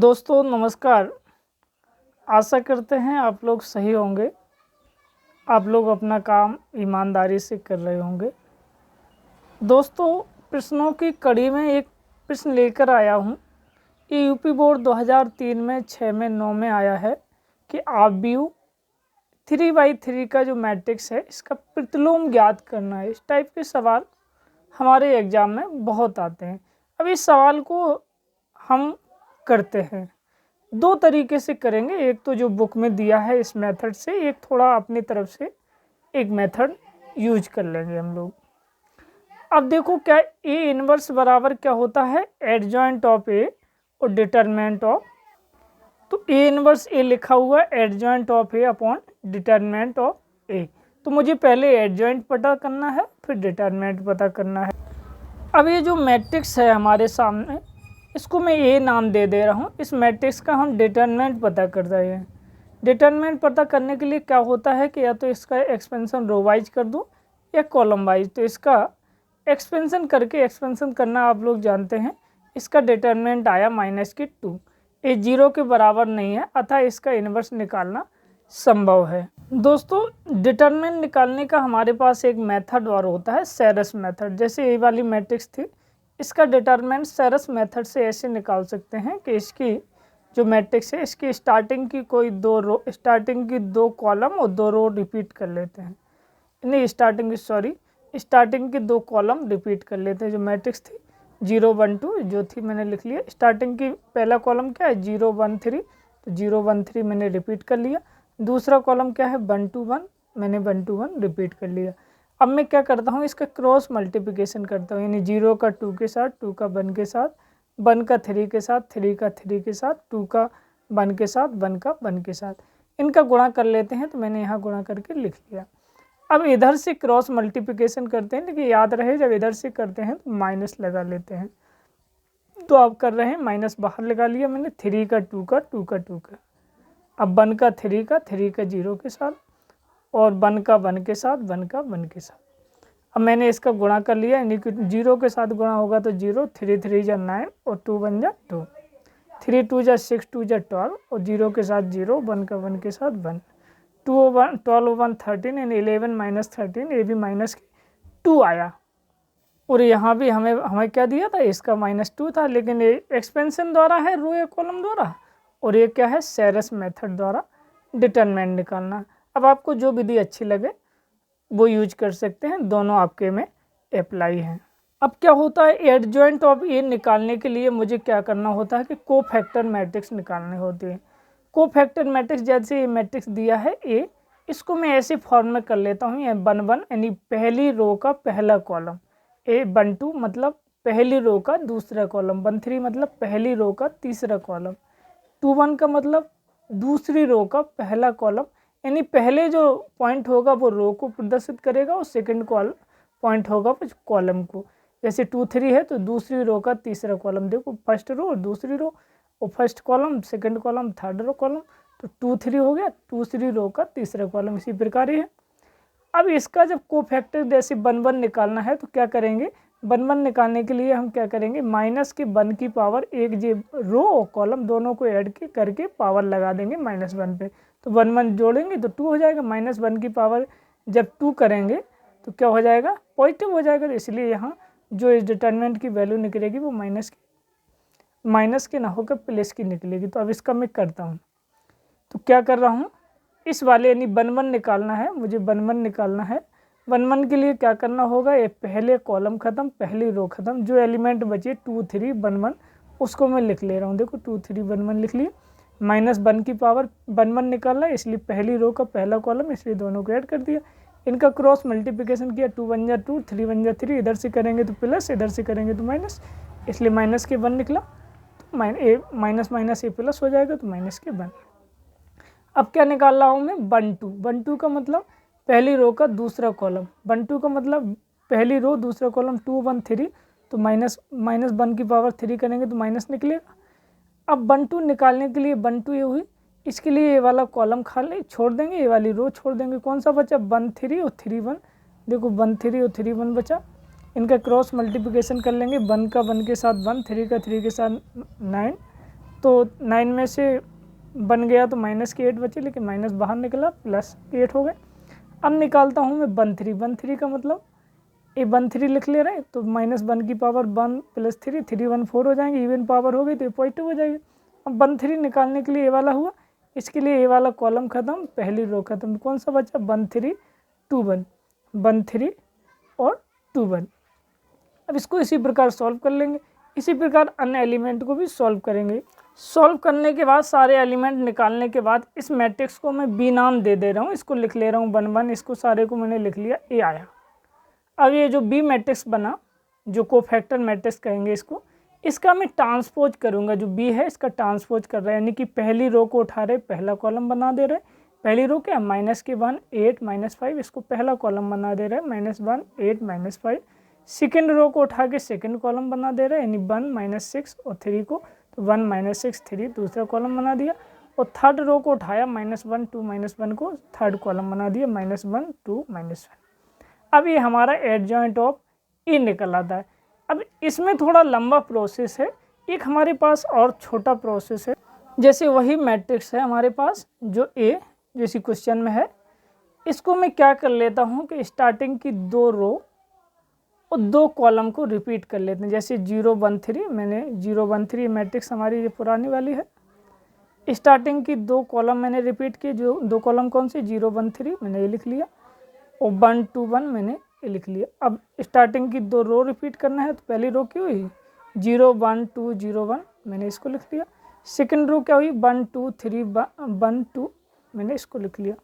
दोस्तों नमस्कार। आशा करते हैं आप लोग सही होंगे। आप लोग अपना काम ईमानदारी से कर रहे होंगे। दोस्तों प्रश्नों की कड़ी में एक प्रश्न लेकर आया हूं। ये यूपी बोर्ड 2003 में 6 में 9 में आया है कि आव्यूह 3/3 का जो मैट्रिक्स है इसका प्रतिलोम ज्ञात करना है। इस टाइप के सवाल हमारे एग्जाम में बहुत आते हैं। अब इस सवाल को हम करते हैं दो तरीके से करेंगे। एक तो जो बुक में दिया है इस मेथड से, एक थोड़ा अपनी तरफ से एक मेथड यूज कर लेंगे हम लोग। अब देखो क्या ए इनवर्स बराबर क्या होता है, एडजॉइंट ऑफ ए और डिटरमिनेंट ऑफ। तो ए इनवर्स ए लिखा हुआ है adjoint of A upon determinant of A. तो मुझे पहले एडजॉइंट पता करना है फिर डिटरमिनेंट पता करना है। अब ये जो मैट्रिक्स है हमारे सामने, इसको मैं ए नाम दे रहा हूँ। इस मैट्रिक्स का हम डिटरमिनेंट पता कर रहे हैं। डिटरमिनेंट पता करने के लिए क्या होता है कि या तो इसका एक्सपेंशन रो वाइज कर दूँ या कॉलम वाइज। तो इसका एक्सपेंशन करना आप लोग जानते हैं। इसका डिटरमिनेंट आया -2। ये 0 के बराबर नहीं है, अतः इसका इन्वर्स निकालना संभव है। दोस्तों डिटरमिनेंट निकालने का हमारे पास एक मेथड और होता है, सेरस मेथड। जैसे ये वाली मैट्रिक्स थी, इसका डिटरमिनेंट सेरस मेथड से ऐसे निकाल सकते हैं कि इसकी जो मैट्रिक्स है इसकी स्टार्टिंग की कोई स्टार्टिंग की 2 कॉलम और 2 रो रिपीट कर लेते हैं। नहीं, स्टार्टिंग की 2 कॉलम रिपीट कर लेते हैं। जो मैट्रिक्स थी 0 1 2 जो थी मैंने लिख लिया। स्टार्टिंग की पहला कॉलम क्या है 0 1 3, तो 0 1 3 मैंने रिपीट कर लिया। दूसरा कॉलम क्या है 1 2 1, मैंने 1 2 1 रिपीट कर लिया। अब मैं क्या करता हूँ, इसका क्रॉस मल्टीप्लिकेशन करता हूँ, यानी 0 का 2 के साथ, 2 का 1 के साथ, 1 का 3 के साथ, 3 का 3 के साथ, 2 का 1 के साथ, 1 का 1 के साथ। इनका गुणा कर लेते हैं। तो मैंने यहाँ गुणा करके लिख लिया। अब इधर से क्रॉस मल्टीप्लिकेशन करते हैं, लेकिन याद रहे जब इधर से करते हैं तो माइनस लगा लेते हैं। तो आप कर रहे हैं माइनस बाहर लगा लिया मैंने। 3 का 2 का 2 का 2 का, अब 1 का 3 का 3 का 0 के साथ, और 1 का 1 के साथ, 1 का 1 के साथ। अब मैंने इसका गुणा कर लिया, यानी कि 0 के साथ गुणा होगा तो 0, 3 3 जा 9 और 2 1 जा 2, 3 2 जा 6, 2 जा 12 और 0 के साथ 0, 1 का 1 के साथ 1, 2 1 12 1 13 एंड 11 माइनस 13, ये भी -2 आया। और यहाँ भी हमें क्या दिया था, इसका -2 था, लेकिन ये एक्सपेंशन द्वारा है, रो या कॉलम द्वारा, और ये क्या है सेरस मेथड द्वारा डिटरमिनेंट निकालना। अब आपको जो विधि अच्छी लगे वो यूज कर सकते हैं, दोनों आपके में अप्लाई हैं। अब क्या होता है, एडजॉइंट ऑफ ए निकालने के लिए मुझे क्या करना होता है कि कोफैक्टर मैट्रिक्स निकालने होते हैं। कोफैक्टर मैट्रिक्स जैसे ये मैट्रिक्स दिया है ए, इसको मैं ऐसे फॉर्म में कर लेता हूँ। 1 1 यानी पहली रो का पहला कॉलम, ए 1 2 मतलब पहली रो का दूसरा कॉलम, 1 3 मतलब पहली रो का तीसरा कॉलम, 2 1 का मतलब दूसरी रो का पहला कॉलम। यानी पहले जो पॉइंट होगा वो रो को प्रदर्शित करेगा और सेकंड पॉइंट होगा वो कॉलम को। जैसे 2 3 है तो दूसरी रो का तीसरा कॉलम, देखो फर्स्ट रो और दूसरी रो, और first column second column third row column, तो 2 3 हो गया दूसरी रो का तीसरा कॉलम। इसी प्रकार ही है। अब इसका जब कोफैक्टर जैसे 1 1 निकालना है तो क्या करेंगे, 1 1 निकालने के लिए हम क्या करेंगे, माइनस के 1 की पावर एक जे रो और कॉलम दोनों को ऐड करके पावर लगा देंगे -1 पे। तो 1 1 जोड़ेंगे तो 2 हो जाएगा। -1 की पावर जब 2 करेंगे तो क्या हो जाएगा, पॉजिटिव हो जाएगा। तो इसलिए यहाँ जो इस डिटरमिनेंट की वैल्यू निकलेगी वो माइनस की ना होकर प्लस की निकलेगी। तो अब इसका मैं करता हूँ। तो क्या कर रहा हूँ, इस वाले यानी 1 1 निकालना है मुझे, 1 1 निकालना है। 1 1 के लिए क्या करना होगा, ये पहले कॉलम खत्म पहली रो खत्म, जो एलिमेंट बचे 2 3 1 1 उसको मैं लिख ले रहा हूँ। देखो 2 3 1 1 लिख लिए। -1 की पावर 1 1 निकालना है, इसलिए पहली रो का पहला कॉलम, इसलिए दोनों को ऐड कर दिया। इनका क्रॉस मल्टीप्लिकेशन किया, 2 1 जा 2, 3 1 जा 3, इधर से करेंगे तो प्लस, इधर से करेंगे तो माइनस, इसलिए माइनस के 1 निकला। तो माइनस माइनस ये प्लस हो जाएगा, तो माइनस के 1। अब क्या निकाल रहा हूँ मैं, 1 2। 1 2 का मतलब पहली रो का दूसरा कॉलम, 1 2 का मतलब पहली रो दूसरा कॉलम, 2 1 3, तो -1 की पावर 3 करेंगे तो माइनस निकलेगा। अब 1 2 निकालने के लिए 1 2 ये हुई, इसके लिए ये वाला कॉलम खाली छोड़ देंगे, ये वाली रो छोड़ देंगे। कौन सा बचा, 1 3 और 3 1, देखो 1 3 और 3 1 बचा। इनका क्रॉस मल्टीप्लिकेशन कर लेंगे, 1 का 1 के साथ 1, 3 का 3 के साथ 9, तो 9 में से बन गया तो माइनस के 8 बचे, लेकिन माइनस बाहर निकला, प्लस के 8 हो गए। अब निकालता हूँ मैं 1 3, 1 3 का मतलब ये 1 3 लिख ले रहे हैं, तो -1 की पावर 1 + 3, 3 1 4 हो जाएंगे, इवन पावर हो गई तो ये पॉजिटिव हो जाएगी। अब 1 3 निकालने के लिए ये वाला हुआ, इसके लिए ये वाला कॉलम खत्म, पहली रो खत्म, कौन सा बचा 1 3 2 1, 1 3 और 2 1। अब इसको इसी प्रकार सॉल्व कर लेंगे, इसी प्रकार अन्य एलिमेंट को भी सॉल्व करेंगे। सॉल्व करने के बाद सारे एलिमेंट निकालने के बाद इस मैट्रिक्स को मैं बी नाम दे रहा हूँ, इसको लिख ले रहा हूँ 1 1, इसको सारे को मैंने लिख लिया, ए आया। अब ये जो बी मैट्रिक्स बना, जो कोफैक्टर मैट्रिक्स कहेंगे इसको, इसका मैं ट्रांसपोज करूँगा, जो बी है इसका ट्रांसपोज कर रहा है, यानी कि पहली रो को उठा रहे, पहला कॉलम बना दे रहे। पहली रो क्या -1 8 -5, इसको पहला कॉलम बना दे रहे हैं, -1 8 -5। सेकेंड रो को उठा के सेकेंड कॉलम बना दे रहे हैं, यानी 1 -6 और 3 को, तो 1 -6 3 दूसरा कॉलम बना दिया। और थर्ड रो को उठाया -1 2 -1 को थर्ड कॉलम बना दिया, -1 2 -1। अब ये हमारा एडजॉइंट ऑफ ए निकल आता है। अब इसमें थोड़ा लंबा प्रोसेस है, एक हमारे पास और छोटा प्रोसेस है। जैसे वही मैट्रिक्स है हमारे पास जो ए जैसी क्वेश्चन में है, इसको मैं क्या कर लेता हूँ कि स्टार्टिंग की 2 रो और 2 कॉलम को रिपीट कर लेते हैं। जैसे 0 1 3, मैंने 0 1 3 मैट्रिक्स हमारी ये पुरानी वाली है, स्टार्टिंग की 2 कॉलम मैंने रिपीट किए। जो 2 कॉलम कौन से, 0 1 3 मैंने ये लिख लिया, और 1 2 1 मैंने ये लिख लिया। अब स्टार्टिंग की 2 रो रिपीट करना है, तो पहली रो क्या हुई 0 1 2 0 1, मैंने इसको लिख लिया। सेकंड रो क्या हुई 1 2 3 1 2, मैंने इसको लिख लिया।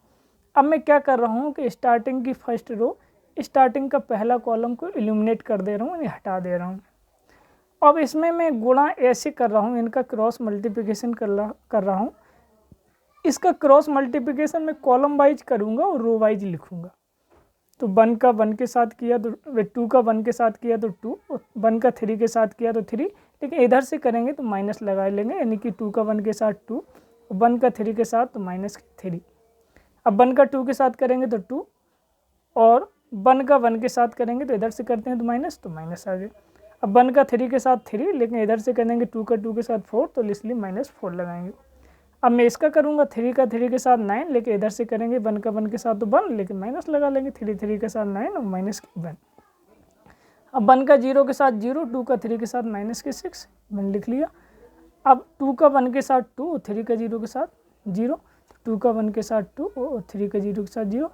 अब मैं क्या कर रहा हूँ कि स्टार्टिंग की फर्स्ट रो, स्टार्टिंग का पहला कॉलम को इल्यूमिनेट कर दे रहा हूँ, यानी हटा दे रहा हूँ। अब इसमें मैं गुणा ऐसे कर रहा हूँ, इनका क्रॉस मल्टीप्लिकेशन कर रहा हूँ। इसका क्रॉस मल्टीप्लिकेशन मैं कॉलम वाइज करूँगा और रो वाइज लिखूँगा। तो 1 का 1 के साथ किया तो 2 का 1 के साथ किया तो 2, और 1 का 3 के साथ किया तो 3, लेकिन इधर से करेंगे तो माइनस लगा लेंगे, यानी कि 2 का 1 के साथ 2, और 1 का 3 के साथ तो -3। अब 1 का 2 के साथ करेंगे तो 2, और 1 का 1 के साथ करेंगे तो इधर से करते हैं तो माइनस आ गए। अब 1 का 3 के साथ 3, लेकिन इधर से करेंगे 2 का 2 के साथ 4, तो इसलिए -4 लगाएंगे। अब मैं इसका करूँगा 3 का 3 के साथ 9, लेकिन इधर से करेंगे 1 का 1 के साथ तो 1, लेकिन माइनस लगा लेंगे, 3 3 के साथ 9 और -1। अब 1 का 0 के साथ 0, 2 का 3 के साथ -6 मैंने लिख लिया। अब 2 का 1 के साथ 2 और 3 का 0 के साथ 0, 2 का 1 के साथ 2 और 3 का 0 के साथ 0।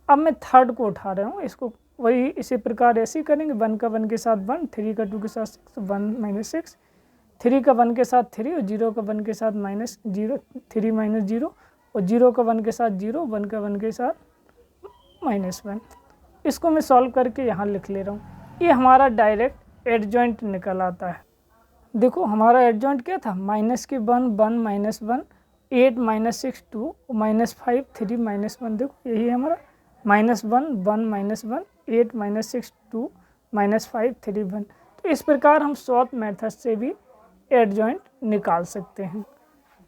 अब मैं थर्ड को उठा रहा हूँ, इसको वही इसी प्रकार ऐसे ही करेंगे, 1 का 1 के साथ 1, 3 का 2 के साथ 6, 1 -6, 3 का 1 के साथ 3 और 0 का 1 के साथ -0, 3 -0, और 0 का 1 के साथ 0, 1 का 1 के साथ -1। इसको मैं सॉल्व करके यहाँ लिख ले रहा हूँ। ये हमारा डायरेक्ट एडजॉइंट निकल आता है। देखो हमारा एडजॉइंट क्या था, -1 1 -1 8 -6 2 -5 3 -1। देखो यही है हमारा -1 1 -1 8 -6 2 -5 3 1। तो इस प्रकार हम शॉर्ट मेथड से भी एडजॉइंट निकाल सकते हैं।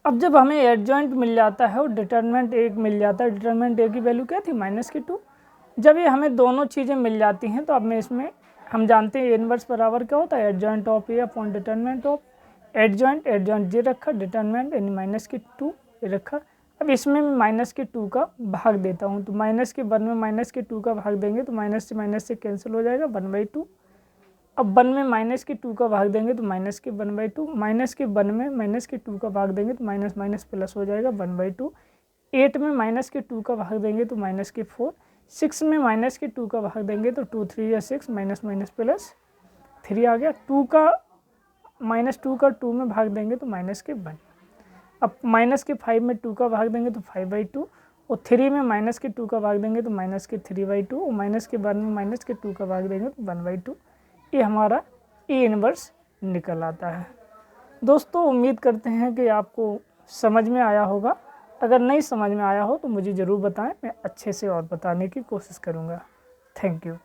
अब जब हमें एडजॉइंट मिल जाता है और डिटरमिनेंट 1 मिल जाता है, डिटरमिनेंट 1 की वैल्यू क्या थी -2, जब ये हमें दोनों चीज़ें मिल जाती हैं तो अब मैं इसमें हम जानते हैं इनवर्स बराबर क्या होता है, adjoint of A upon determinant of adjoint जे रखा, डिटरमिनेंट यानी -2 ये रखा। अब इसमें मैं -2 का भाग देता हूँ, तो -1 में -2 का भाग देंगे तो माइनस से कैंसिल हो जाएगा 1/2। अब 1 में -2 का भाग देंगे तो -1/2, -1 में -2 का भाग देंगे तो माइनस प्लस हो जाएगा 1/2। 8 में -2 का भाग देंगे तो -4, 6 में -2 का भाग देंगे तो 2 3 या 6, माइनस प्लस 3 आ गया। 2 का 2 में भाग देंगे तो -1। अब -5 में 2 का भाग देंगे तो 5/2, और 3 में -2 का भाग देंगे तो -3/2, और -1 में -2 का भाग देंगे तो 1/2। ये हमारा ए इनवर्स निकल आता है। दोस्तों उम्मीद करते हैं कि आपको समझ में आया होगा। अगर नहीं समझ में आया हो तो मुझे ज़रूर बताएं, मैं अच्छे से और बताने की कोशिश करूँगा। Thank you.